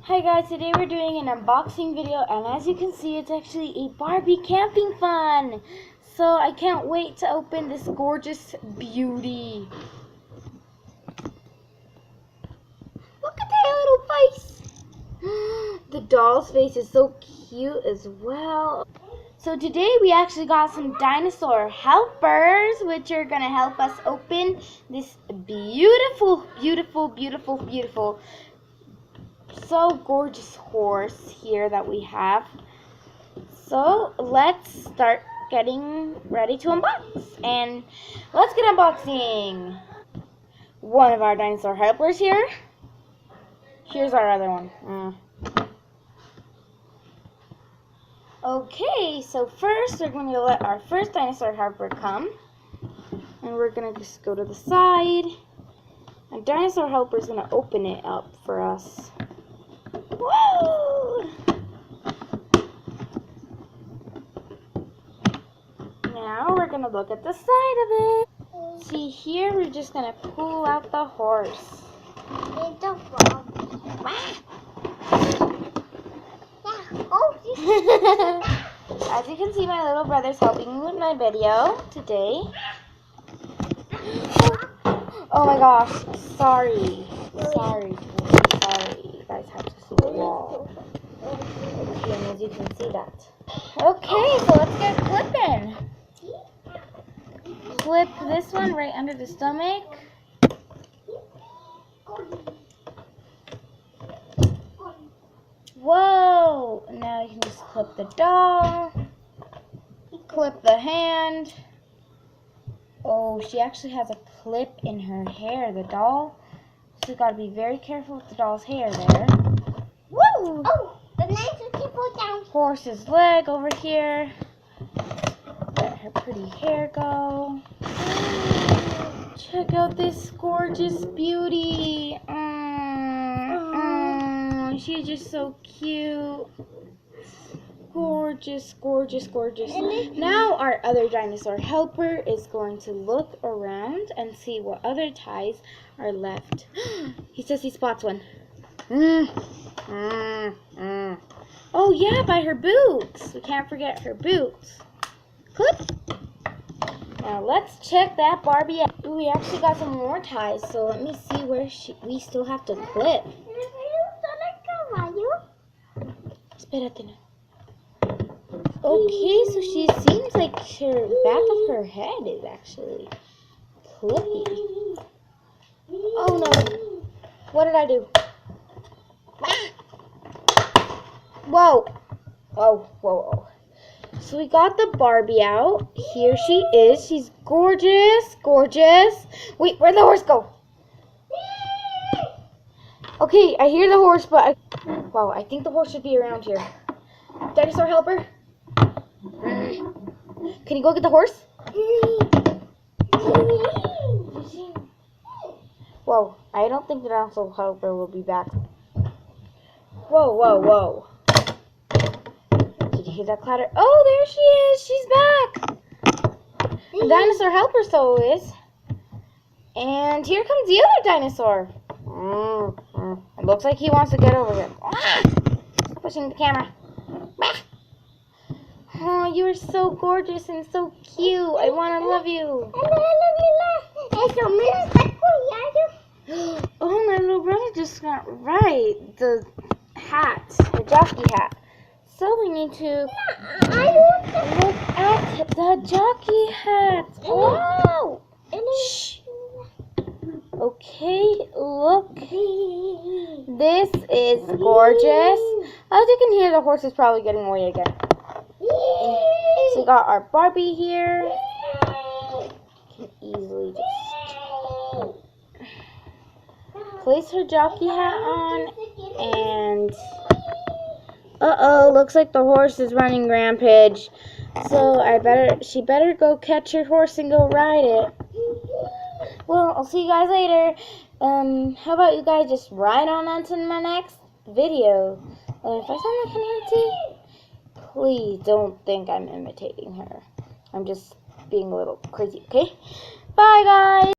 Hi guys, today we're doing an unboxing video, and as you can see, it's actually a Barbie camping fun. So I can't wait to open this gorgeous beauty. Look at that little face. The doll's face is so cute as well. So today we actually got some dinosaur helpers, which are going to help us open this beautiful, so gorgeous horse here that we have. So let's start getting ready to unbox, and let's get unboxing. One of our dinosaur helpers here. Here's our other one. Okay, so first we're going to let our first dinosaur helper come, and we're going to just go to the side, and dinosaur helper is going to open it up for us. Whoa! Now we're going to look at the side of it. See, here we're just going to pull out the horse. It's a frog. As you can see, my little brother's helping me with my video today. Oh my gosh, sorry. You guys have to see the wall. Okay, and as you can see that. Okay, so let's get clipping. Clip this one right under the stomach. Whoa! Now you can just clip the doll. Clip the hand. Oh, she actually has a clip in her hair, the doll. So you gotta be very careful with the doll's hair there. Woo! Oh, the knife will keep it down. Horse's leg over here. Let her pretty hair go. Check out this gorgeous beauty. She's just so cute. Gorgeous. Now our other dinosaur helper is going to look around and see what other ties are left. He says he spots one. Oh yeah, by her boots. We can't forget her boots. Clip. Now let's check that Barbie out. Ooh, we actually got some more ties, so let me see where we still have to clip. Espérate. Okay, so she seems like her back of her head is actually clippy. Oh no. What did I do? Whoa. Oh. So we got the Barbie out. Here she is. She's gorgeous. Wait, where'd the horse go? Okay, I hear the horse, but wow, I think the horse should be around here. Dinosaur helper? Can you go get the horse? Whoa, I don't think the dinosaur helper will be back. Whoa. Did you hear that clatter? Oh, there she is. She's back. The dinosaur helper so is. And here comes the other dinosaur. It looks like he wants to get over here. Pushing the camera. Oh, you are so gorgeous and so cute. I want to love you. Oh, my little brother just got right. The hat, the jockey hat. So we need to look at the jockey hat. Wow. Shh. Okay, look. This is gorgeous. As you can hear, the horse is probably getting away again. So we got our Barbie here. You can easily just place her jockey hat on, and looks like the horse is running rampage. So she better go catch her horse and go ride it. Well, I'll see you guys later. How about you guys just ride on to my next video? If I sound like an auntie, please don't think I'm imitating her. I'm just being a little crazy, okay? Bye, guys!